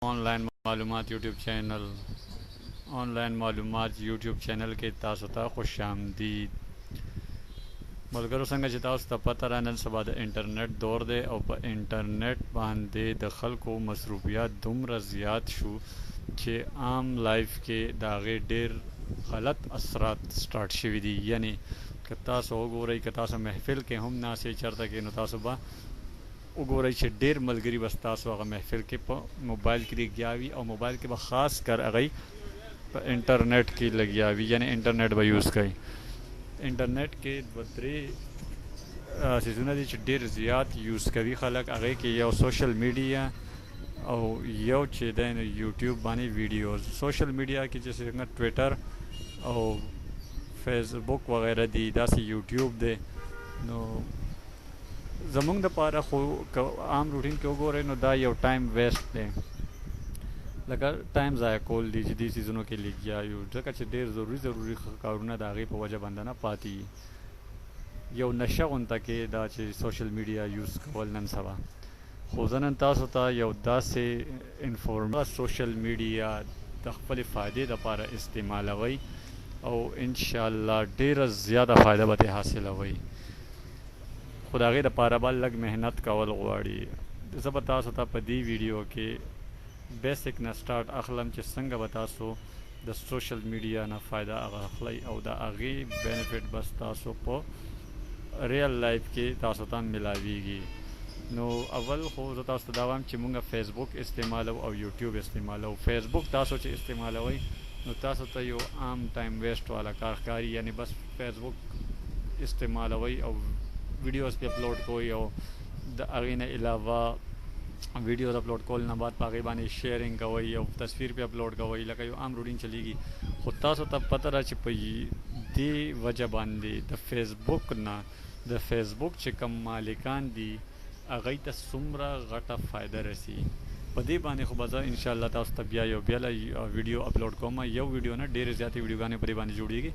ऑनलाइन मालूमात YouTube channel online मालूमात YouTube channel के तاسो ته خوش آمدید ملګرو څنګه چې تاسو ته پته را نن سبا د انټرنیټ دور دی او په انټرنیټ باندې د خلکو مصروفیات دومره زیات شو چې عام لایف کې د هغې ډېر غلط اثرات سټارټ شوي دي. یعنی که تاسو وګورئ که تاسو محفل کې هم ناستئ چېرته کې نو تاسو به وګورئ چې ډېر ملګري به ستاسو هغه محفل کې په موبایل کې لګیا وي او موبایل کې به خاص کر هغوی په انټرنیټ کې لګیا وي، یعنی انټرنیټ به یوز کوي. انټرنیټ کې دوه درې څیزونه دي چې ډېر زیات یوز کوي خلک، هغې کې یو سوشل میډیا او یو چې دی نو یوټیوب باندې ویډیوز. سوشل میډیا کې چې څنګه ټویټر او فیسبوک وغیره دي، داسې یوټیوب دی. نو زمونږ دپاره خو که عام روټین کې وګورئ نو دا یو ټایم ویسټ دی، لکه ټایم ضایع کول دي چې دې څیزونو کې لګیا یو، ځکه چې ډېر ضروري کارونه د هغې په وجه باندې نه پاتې یو نشه غونته کې دا چې سوشل میډیا یوز کول نن سبا. خو زه نن تاسو ته یو داسې سوشل میډیا د خپلې فایدې دپاره استعمالوئ او انشاءالله ډېره زیاده فایده به ترې حاصلوئ. خو د هغې دپاره به لږ محنت کول غواړي. زه به تاسو ته په دې ویډیو کې بیسک نه سټارټ اخلم چې څنګه به تاسو د سوشل میډیا نه فایده اخلئ او د هغې بینیفټ بس تاسو په ریل لایف کې تاسو ته ملاویږي. نو اول خو زه تاسو ته دا وایم چې مونږ فیسبوک استعمالو او یوټیوب استعمالو. فیسبوک تاسو چې استعمالوئ نو تاسو ته یو عام ټایم ویسټ والا کار ښکاري، یعنی بس فیسبوک استعمالوئ او ویډیوز پې اپلوډ کوئ او د هغې نه علاوه ویډیوز اپلوډ کول نه بعد په هغې باندې شیرینګ کوئ او تصویر پې اپلوډ کوئ، لکه یو عام روټین چلیږي. خو تاسو ته پته ده چې په دې وجه باندې د فیسبوک چې کوم مالکان دي هغوی ته څومره غټه فایده رسي. په دې باندې خو به زه انشاءالله تاسو ته بیا یو بله ویډیو اپلوډ کوم. یو ویډیو نه ډېرې زیاتې ویډیوګانې په دې باندې جوړېږي،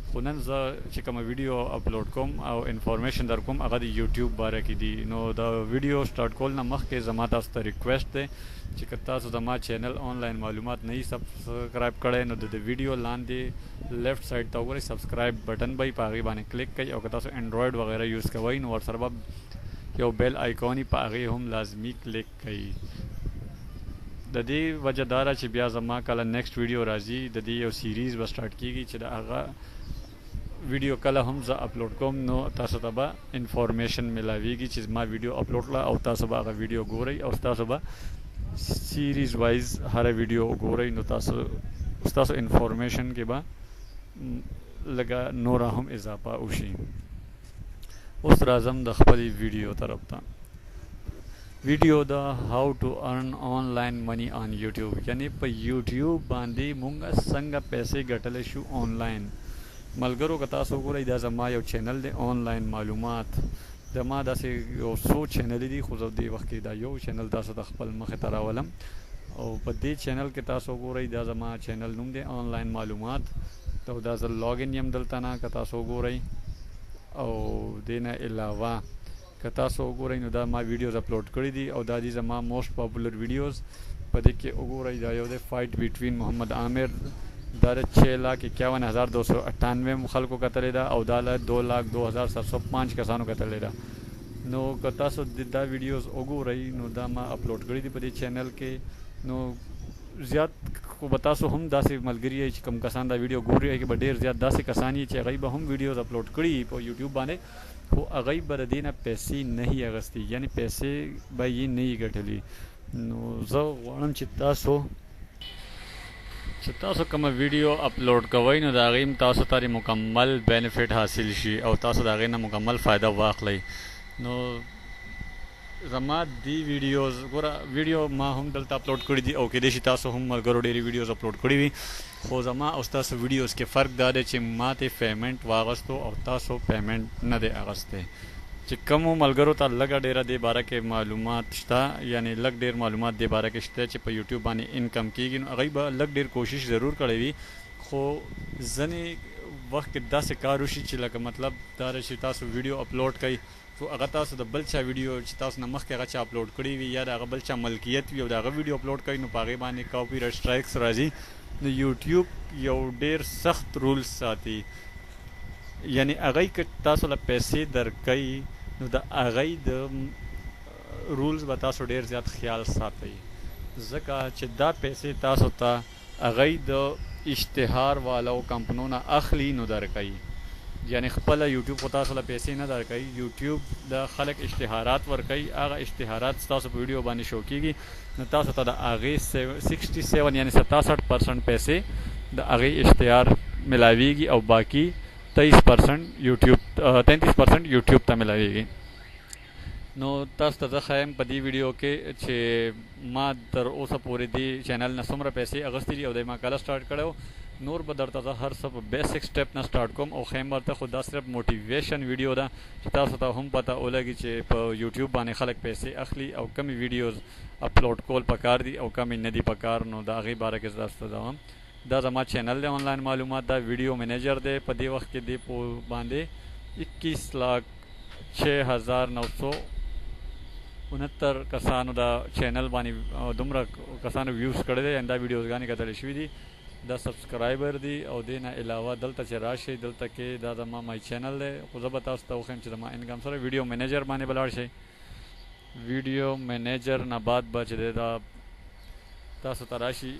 خو نن زه چې کومه ویډیو اپلوډ کوم او انفارمیشن در کوم هغه د یوټیوب باره کې دي. نو د ویډیو سټارټ کول نه مخکې زما تاسو ته ریکویسټ دی چې که تاسو زما چینل آنلاین معلومات نه یي سبسکرایب کړی نو د ویډیو لاندې لیفټ سایډ ته وګورئ سبسکرایب بټن به په هغې باندې کلیک کوئ او که تاسو انډرایډ وغیره یوز کوئ نو ورسره به یو بیل آیکون په هغې هم لازمي کلیک کوئ. د دې وجه دا ده چې بیا زما کله نیکسټ ویډیو راځي د دې یو سیریز به سټارټ کېږي چې د هغه ویډیو کله هم زه اپلوډ کوم نو تاسو ته به انفارمیشن ملاویږي چې زما ویډیو اپلوډ کړه او تاسو به هغه ویډیو ګورئ او تاسو به سیریز وایز هره ویډیو وګورئ نو تاسو انفارمیشن کې به لږه نوره هم اضافه وشي. اوس راځم د خپلې ویډیو طرف ته. ویډیو د هاو ټو ارن آنلاین منی آن یوټیوب، یعنی په یوټیوب باندې مونږ څنګه پیسې ګټلی شو آنلاین. ملګرو که تاسو وګورئ دا زما یو چینل دی آنلاین معلومات. زما داسې یو څو چینلې دي خو زه دې وخت کې دا یو چینل تاسو ته خپل مخې ته راولم او په دې چینل کې تاسو وګورئ دا زما چینل نوم دی آنلاین معلومات او دا زه لاګین یم دلته نه که تاسو وګورئ. او دې نه علاوه که تاسو وګورئ نو دا ما ویډیوز اپلوډ کړي دي او دا دي زما موسټ پاپولر ویډیوز. په دې کې وګورئ دا یو دی فایټ بټوین محمد عامر، دا 6,51,298 خلکو کتلی ده او دا 2,02,705 کسانو کتلی ده. نو که تاسو دا ویډیوز وګورئ نو دا ما اپلوډ کړي دي په دې چینل کې. نو زیات خو به تاسو هم داسې ملګري یئ چې کوم کسان دا ویډیو ګوري هغې به ډېر زیات داسې کسان یي چې هغوی به هم ویډیوز اپلوډ کړي په یوټیوب باندې خو هغوی به د دې نه پیسې نه یي اخیستي، یعنې پیسې به یې نه یي ګټلي. نو زه غواړم چې تاسو کومه ویډیو اپلوډ کوئ نو د هغې هم تاسو ته مکمل بینیفټ حاصل شي او تاسو د هغې نه مکمل فایده واخلئ. نو زما دی ویډیوز ګوره ویډیو ما هم دلته اپلوډ کړي دي او کیدای شي تاسو هم ملګرو ډېرې ویډیوز اپلوډ کړي وي، خو زما او ستاسو ویډیوز کې فرق دا دی چې ما ته پیمنټ واغستو او تاسو پیمنټ نه دی اغستی. چې کومو ملګرو ته لږه ډېره دې باره کې معلومات شته، یعنی لږ ډېر معلومات دې باره کې شته چې په یوټیوب باندې انکم کېږي نو هغوی به لږ ډېر کوشش ضرور کړی وي، خو ځینې وخت کې داسې کار وشي چې لکه مطلب دا دی چې تاسو ویډیو اپلوډ کړئ خو هغه تاسو د بل چا ویډیو چې تاسو نه مخکې هغه چا اپلوډ کړی وي یا د هغه بل چا ملکیت وي او د هغه ویډیو اپلوډ کوي نو په هغې باندې کاپي رایټ سټرایکس راځي. نو یوټیوب یو ډېر سخت رولز ساتي، یعنی هغوی که تاسو له پیسې درکوي نو د هغوی د رولز به تاسو ډېر زیات خیال ساتئ، ځکه چې دا پیسې تاسو ته هغوی د اشتهار والو کمپنو نه اخلي نو درکوي. یعنی خپله یوټیوب خو تاسو له پیسې نه درکوي، یوټیوب د خلک اشتهارات ورکوي، هغه اشتهارات ستاسو په ویډیو باندې شو کېږي نو تاسو ته د هغې 67 یعنی 67% پیسې د هغې اشتهار ملاویږي او باقي 33% یوټیوب ته ملاویږي. نو تاسو ته زه ښایم په دې ویډیو کې چې ما تر اوسه پورې دې چینل نه څومره پیسې اخیستې دي او دی ما کله سټارټ کړی. نور به درته زه هر څه په بیسک سټیپ نه سټارټ کوم او ښیم ورته، خو دا صرف موټیویشن ویډیو ده چې تاسو ته هم پته ولګي چې په یوټیوب باندې خلک پیسې اخلي او کمې ویډیوز اپلوډ کول پکار دي او کمې نه دي پکار. نو د هغې باره کې زه تاسو ته وایم دا زما چینل دی آنلاین معلومات، دا ویډیو منیجر دی. په دې وخت کې دی په باندې 21,06,969 کسانو دا چینل باندې دومره کسانو ویوز کړی دی، دا ویډیوزګانې کتلی شوي دي، دا سبسکرایبر دي. او دې نه علاوه دلته چې راشئ دلته کې دا زما مای چینل دی، خو زه به تاسو ته وښیم چې زما انکم سره ویډیو منیجر باندې به لاړ شئ. ویډیو منیجر نه بعد به چې دی دا تاسو ته راشي.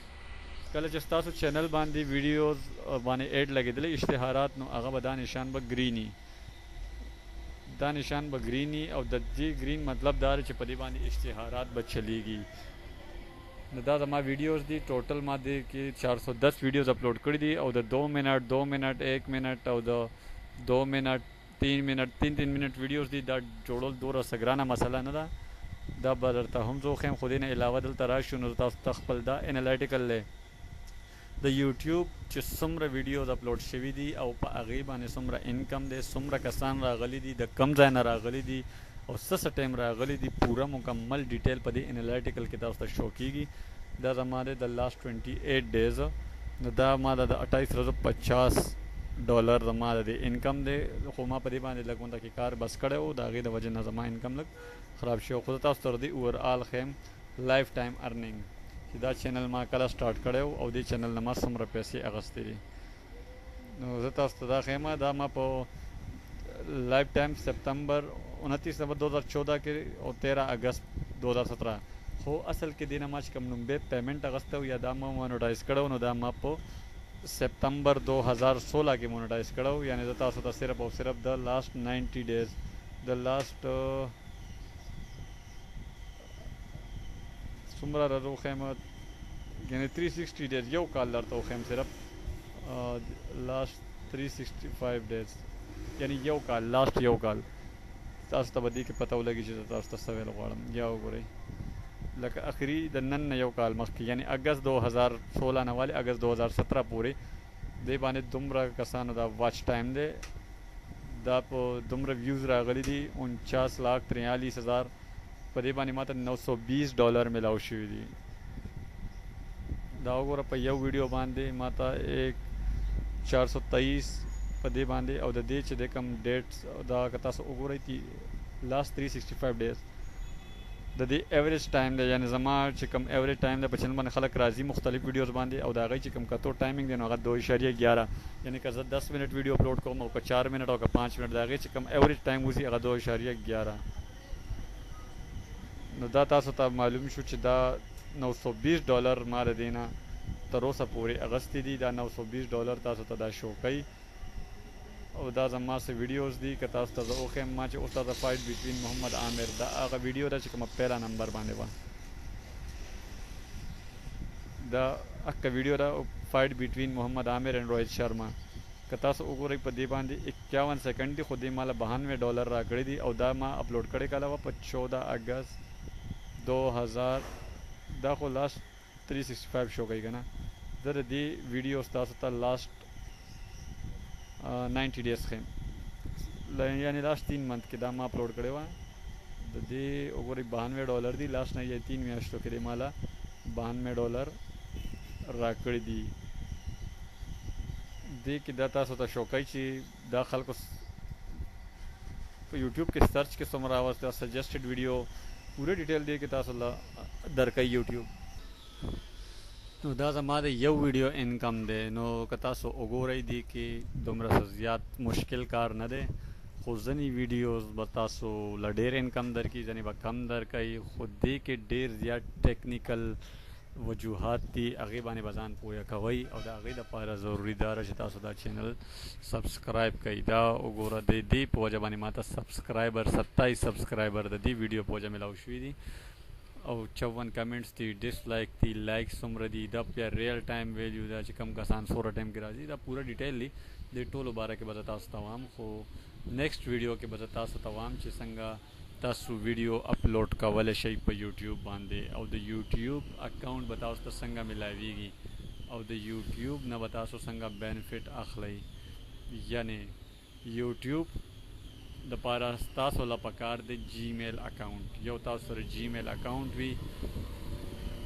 کله چې ستاسو چینل باندې ویډیوز باندې ایډ لګېدلی اشتهارات نو هغه به دا نشان به ګریني، دا نشان به ګریني او د دې ګرین مطلب دا دی چې په دې باندې اشتهارات به چلیږي. نو دا زما ویډیوز دي، ټوټل ما دې کې 410 ویډیوز اپلوډ کړي دي او د 2 منټ 1 منټ او د 2 منټ 3 منټ ویډیوز دي. دا جوړول دومره څه ګرانه مسله نه ده، دا به درته هم زه وښیم. خو دې نه علاوه دلته راشو نو تاسو ته خپل دا انالیټیکل دی د یوټیوب چې څومره ویډیوز اپلوډ شوي دي او په هغې باندې څومره انکم دی، څومره کسان راغلي دي، د کم ځای نه راغلي دي او څه ټایم راغلي دي، پوره مکمل ډیټیل په دې انالیټیکل کې تاسو ته شو کېږي. دا زما دی د لاست 28 ډیز، نو دا ما د 28,50 ډالر زما د انکم دی. خو ما په دې باندې لږ غونډه کې کار بس کړی و، د هغې د وجې نه زما انکم لږ خراب شوی. خو زه تاسو ته د اوورآل ښیم لایف ټایم ارننګ چې دا چینل ما کله سټارټ کړی و او دې چینل نه ما څومره پیسې اخیستې دي. نو زه تاسو ته دا ښیم دا ما په لایف ټایم سپتمبر 29 نومبر 2014 کې او 13 اگست 2017 خو اصل کې دې نه ما چې کوم نومبر پیمنټ اخیستی و یا دا ما مونیټایز کړی نو دا ما په سپتمبر 2016 کې مونیټایز کړی، یعنی زه تاسو ته صرف او صرف د لاست 90 ډیز د لاست څومره درته وښیم، یعنی 360 ډیز یو کال درته وښیم، صرف لاست 365 ډیز یعنی یو کال، لاست یو کال. تاسو ته به دې کې پته ولګي چې زه تاسو ته څه ویل غواړم. یا وګورئ لکه اخري د نن نه یو کال مخکې یعنی اگست 2016 نه والې اگست 2017 پورې دې باندې دومره کسانو دا واچ ټایم دی، دا په دومره ویوز راغلي دي 49,43,000 په دې باندې ماته $920 ملاو شوي دي. دا وګوره په یو ویډیو باندې ماته 423 په دې باندې او د دې چې د کوم ډیټس دا که تاسو وګورئ لاست 365 ډیز د دې ایوریج ټایم دی، یعنی زما چې کوم ایوریج ټایم دی په چینل باندې خلک راځي مختلف ویډیوز باندې او د هغوی چې کوم کتو ټایمنګ دی نو هغه 2.11 یعنی که زه 10 منټ ویډیو اپلوډ کوم او که 4 منټ او که 5 منټ د هغې چې کوم ایوریج ټایم وځي هغه 2.11. نو دا تاسو ته معلوم شو چې دا $920 ما د دې نه تر اوسه پورې اخیستي دي. دا $920 تاسو ته دا شو کوي او دا زما څه ویډیوز دي که تاسو ته زه وښیم ما چې اوس ته د فایټ بټوین محمد عامر دا هغه ویډیو ده چې کومه پهلا نمبر باندې وه، دا اکه ویډیو ده فایټ بټوین محمد عامر اینڈ روهت شرما. که تاسو وګورئ په دې باندې 51 سیکنډ دي خو دې ما له $92 راکړي دي او دا ما اپلوډ کړی کله وه په 14 اگست 2000 دا خو لاست 365 شو کوي که نه. زه د دې ویډیوز تاسو ته لاست 90 ډیز ښیم، یعنی لاست 3 منت کې دا ما اپلوډ کړی وه. د دې وګورئ $92 دي، لاست نه یا 3 میاشتو کې دې ماله $92 راکړي دي. دې کې دا تاسو ته شو کوي چې دا خلکو په یوټیوب کې سرچ کې څومره راوسته سجیسټډ ویډیو پوره ډیټیل دی کې تاسو له درکې یوټیوب. نو دا زما د یو ویډیو انکم دی. نو که تاسو وګورئ دی کې دومره زیات مشکل کار نه دی، خو ځینې ویډیوز به تاسو له ډېر انکم درکړي، ځینې به کم درکوي، خو دې کې ډېر زیات ټیکنیکل وجوهات دي، هغې باندې به ځان پوهه کوئ او د هغې دپاره ضروري دا چې تاسو دا چینل سبسکرایب کړئ. دا وګوره د دې په وجه باندې ماته سبسکرایبر 27 سبسکرایبر د دې ویډیو په وجه میلاو شوي دي او 54 کمنټس دي، ډس لایک دي، لایک څومره دي، دا بیا ریل ټایم ویلیو دا چې کم کسان سوره ټایم کې راځي دا پوره ډیټیل دی. د ټولو باره کې به زه تاسو ته وایم، خو نیکسټ ویډیو کې به زه تاسو ته وایم چې څنګه تاسو ویډیو اپلوډ کولی شئ په یوټیوب باندې او د یوټیوب اکاونټ به تاسو ته څنګه ملاویږي او د یوټیوب نه به تاسو څنګه بینیفټ اخلئ. یعنی یوټیوب د پاره تاسو له پکار د جی میل اکاونټ، یو تاسو سره جی میل اکاونټ وي،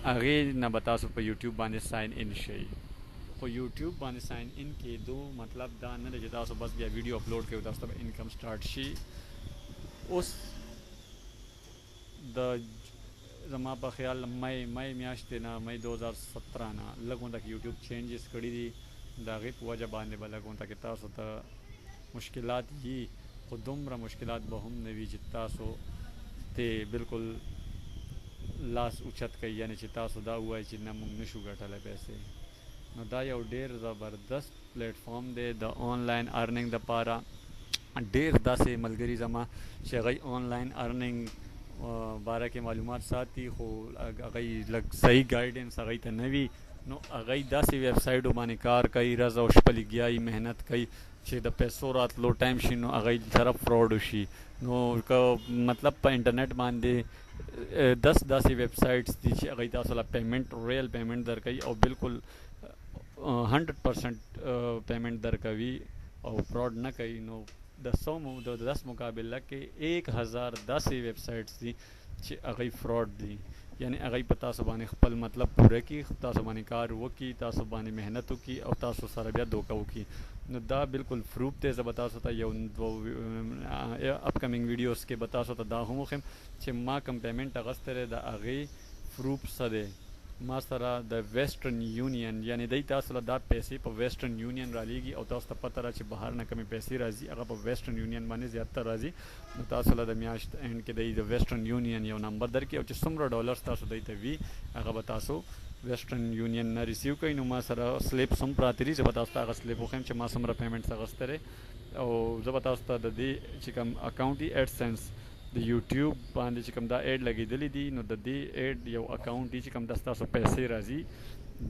هغې نه به تاسو په یوټیوب باندې ساین ان شئ. خو یوټیوب باندې ساین ان کېدو مطلب دا نه دی چې تاسو بس بیا ویډیو اپلوډ کړئ او تاسو ته به انکم سټارټ شي. اوس د زما په خیال مئی میاشتې نه، مئی 2017 نه لږ غونډه کې یوټیوب چینجز کړي دي، د هغې په وجه باندې به لږ غونډه کې تاسو ته مشکلات وي، خو دومره مشکلات به هم نه وي چې تاسو ته بالکل لاس اوچت کوي، یعنی چې تاسو دا ووایئ چې نه موږ نشو ګټلی پیسې. نو دا یو ډېر زبردست پلیټفارم دی د آنلاین ارننګ دپاره. ډېر داسې ملګري زما چې هغوی آنلاین ارننګ باره کې معلومات ساتي، خو هغوی لږ صحیح ګایډنس هغوی ته نه وي، نو هغوی داسې ویب سایټو باندې کار کوي، ورځ او شپه لګیایي، محنت کوي چې د پیسو راتلو ټایم شي نو هغوی سره فراډ وشي. نو که مطلب په انټرنیټ باندې 10 داسې ویب سایټس دي چې هغوی تاسو له پیمنټ ریل پیمنټ درکوي او بالکل 100% پیمنٹ درکوي او فراڈ نه کوي. نو د 10 مقابله کې 1000 داسې ویب سایټس دي چې هغوی فراډ دي، یعنی هغوی په تاسو باندې خپل مطلب پوره کړي، تاسو باندې کار وکړي، تاسو باندې محنت وکړي او تاسو سره بیا دوکه وکړي. نو دا بالکل پروف دی. زه به تاسو ته یو اپکمنګ ویډیوز کې به تاسو ته دا هم وښیم چې ما کوم پیمنټ اخیستی دی د هغې پروف څه دی. ما سره د ویسټرن یونین، یعنی دی تاسو له دا پیسې په ویسټرن یونین رالیږي او تاسو ته پته را چې بهر نه کمې پیسې راځي هغه په ویسټرن یونین باندې زیاتره راځي. نو تاسو له د میاشت اینډ کې دی د ویسټرن یونین یو نمبر درکړي او چې څومره ډالرز تاسو دی ته وي هغه به تاسو ویسټرن یونین نه ریسیو کوئ. نو ما سره سلیپس هم پراته دي، زه به تاسو ته هغه سلیپ وښیم چې ما څومره پیمنټس اخیستی دی او زه به تاسو ته د دې چې کوم اکاونټ دی ایډسنس د یوټیوب باندې چې کوم دا ایډ لګېدلی دي، نو د دې ایډ یو اکاونټ دی چې کوم داسې تاسو پیسې راځي.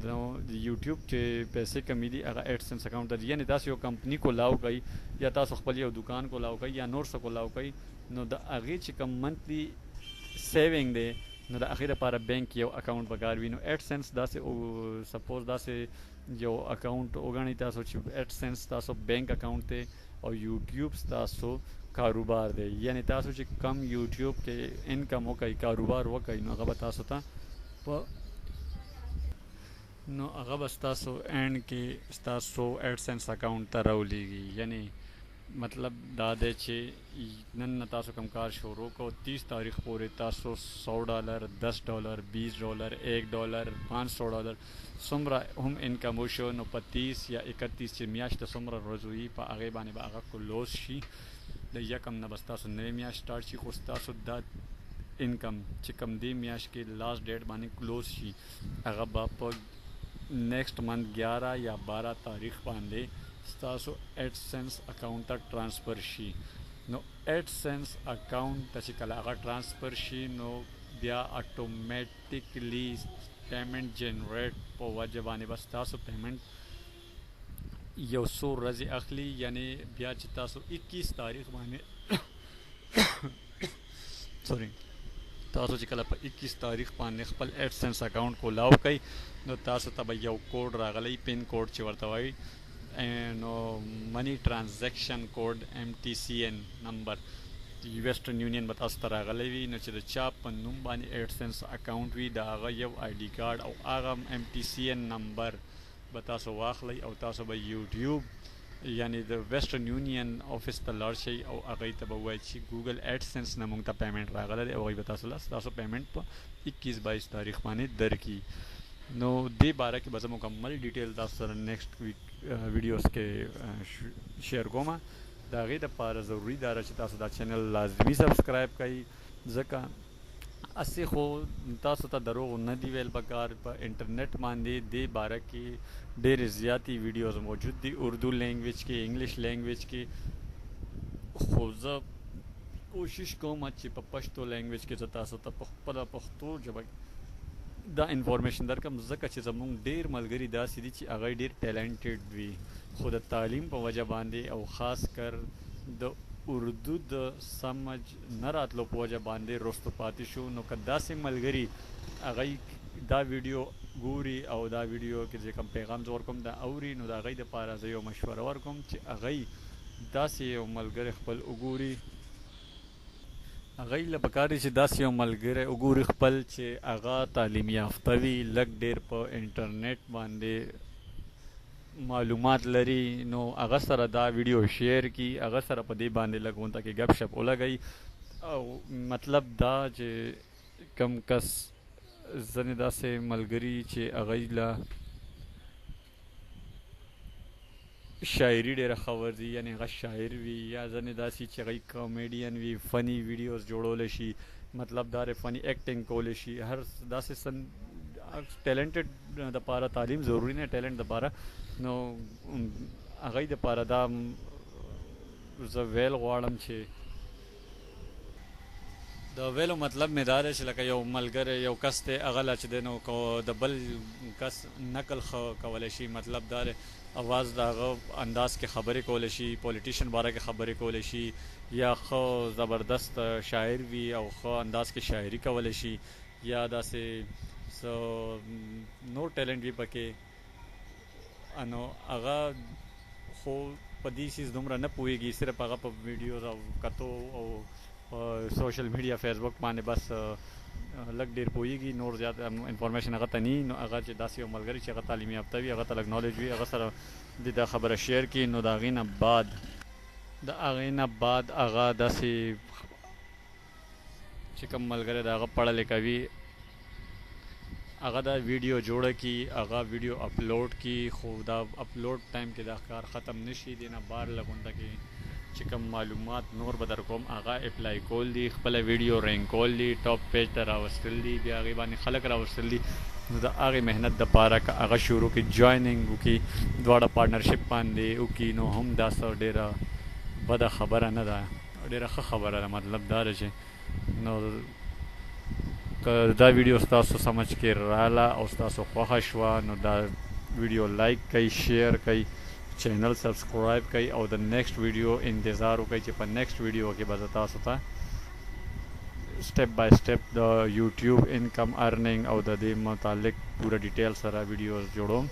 نو د یوټیوب چې پیسې کمې دي هغه ایډسنس اکاونټ دی، یعنی تاسو یو کمپني کولاو کوئ یا تاسو خپل یو دکان کولاو کوئ یا نور څه کولاو کوئ، نو د هغې چې کوم منتلی سیوینګ دی نو د هغې دپاره بینک یو اکاونټ پکار وي. نو ایډسنس داسې سپوز داسې یو اکاونټ وګڼئ تاسو چې ایډسنس تاسو بینک اکاونټ دی او یوټیوب تاسو کاروبار دی، یعنی تاسو چې کم یوټیوب کې انکم وکړئ، کاروبار وکړئ، نو هغه به تاسو ته ستاسو اینډ کې ستاسو ایډسنس اکاونټ ته راولیږي. یعنی مطلب دا دی چې نن نه تاسو کوم کار شروع کو 30 تاریخ پورې تاسو $100 $10 $20 $1 $500 څومره هم انکم وشو، نو په 30 یا 31 چې میاشت څومره ورځ وي په هغې باندې به هغه کلوز شي. د یکم نه به ستاسو نوې میاشت سټارټ شي، خو ستاسو دا انکم چې کوم دې میاشت کې لاست ډیټ باندې کلوز شي هغه به په نیکسټ منت 11 یا 12 تاریخ باندې ستاسو ایډسنس اکاونټ ته ټرانسفر شي. نو ایډسنس اکاونټ ته چې کله هغه ټرانسفر شي نو بیا اټومیټیکلی پیمنټ جنریټ په وجه باندې به ستاسو پیمنټ یو څو ورځې اخلي، یعنی بیا چې تاسو 21 تاریخ باندې تاسو چې کله په 21 تاریخ باندې خپل ایډسنس اکاونټ کولاو کوئ نو تاسو ته به یو کوډ راغلی، پین کوډ چې ورته وایي، نو منی ټرانزیکشن کوډ MTCN نمبر ویسټرن یونین به تاسو ته راغلی وي. نو چې د چا په نوم باندې ایډسنس اکاونټ وي د هغه یو ID کارډ او هغه MTCN نمبر به تاسو واخلئ او تاسو به یوټیوب یعنی د ویسټرن یونین افیس ته لاړ شئ او هغوی ته به ووایئ چې ګوګل ایډسنس نه موږ ته پیمنټ راغلی دی او هغوی به تاسو پیمنټ په 21-22 تاریخ باندې درکړي. نو دې باره کې به زه مکمل ډیټیل تاسو سره نیکسټ ویډیوز کې شیر کوم. د هغې دپاره ضروري دا ده چې تاسو دا چینل لازمي سبسکرایب کړئ، ځکه اسې خو تاسو ته دروغ نه دی ویل پکار. په انټرنیټ باندې دې باره کې ډېرې زیاتې ویډیوز موجود دي اردو لینګویج کې، انګلیش لینګویج کې، خو زه کوشش کوم چې په پښتو لینګویج کې زه تاسو ته په خپله پښتو ژبه دا انفارمیشن درکړم، ځکه چې زموږ ډېر ملګري داسې دي چې هغوی ډېر ټیلنټډ وي خو د تعلیم په وجه باندې او خاص کر د اردو د سمج نه راتلو په وجه باندې رستو پاتې شو. نو که داسې ملګري هغوی دا ویډیو ګوري او دا ویډیو کې چې کوم پیغام زه ورکوم دا اوري، نو د هغوی دپاره زه یو مشوره ورکوم چې هغوی داسې یو ملګری خپل وګوري. هغوی له پکار دی چې داسې یو ملګری وګوري خپل چې هغه تعلیم یافته وي، لږ ډېر په انټرنیټ باندې معلومات لري، نو هغه سره دا ویډیو شیر کړي، هغه سره په دې باندې لږ غونته کې ګپ شپ ولګوي. او مطلب دا چې کم کس ځینې داسې ملګري چې هغوی له شاعري ډېره ښه ورځي، یعنې هغه شاعر وي، یا ځینې داسې چې هغوی کامیډین وي، فني ویډیوز جوړولی شي، مطلب دا دی فني ایکټینګ کولی شي. هر داسې ټیلنټډ دپاره تعلیم ضروري نه، ټیلنټ دپاره نو هغوی دپاره دا زه ویل غواړم چې د ویلو مطلب مې دا دی چې لکه یو ملګری یو کس دی هغه لا چې دی نو د بل کس نقل ښه کولی شي، مطلب دا دی اواز د هغه انداز کې خبرې کولی شي، پولیټیشن باره کې خبرې کولی شي، یا ښه زبردست شاعر وي او ښه انداز کې شاعري کولی شي، یا داسې نور ټیلنټ وي پکې، نو هغه خو په دې څیز دومره نه پوهېږي، صرف هغه په ویډیوز او کتو او سوشل میډیا فیسبوک باندې بس لږ ډېر پوهېږي، نور زیات انفارمیشن هغه ته نه وي. نو هغه چې داسې یو ملګری چې هغه تعلیم یافته وي، هغه ته لږ نالج وي، هغه سره دې دا خبره شیر کړي، نو د هغې نه بعد هغه داسې چې کوم ملګری د هغه پړه لیکوي هغه دا ویډیو جوړه کړي، هغه ویډیو اپلوډ کړي، خو دا اپلوډ ټایم کې دا کار ختم نه شي، دې نه بار لږ غونډه کې چې کوم معلومات نور به در کوم هغه اپلای کول دي، خپله ویډیو رینک کول دي، ټاپ پیج ته راوستل دي، بیا هغې باندې خلک راوستل دي. نو د هغې محنت دپاره که هغه شروع کړي، جویننګ وکړي، دواړه پارټنرشپ باندې وکړي، نو هم دا څه ډېره بده خبره نه ده، ډېره ښه خبره ده. مطلب دا ده چې نو که دا ویډیو ستاسو سمجھ کې راله او ستاسو خوښه شوه، نو دا ویډیو لایک کړئ، شیر کړئ، چینل سبسکرایب کړئ او د نیکسټ ویډیو انتظار وکړئ چې په نیکسټ ویډیو کې به زه تاسو ته سټیپ بای سټیپ د یوټیوب انکم ارننګ او د دې متعلق پوره ډیټیل سره ویډیوز جوړوم.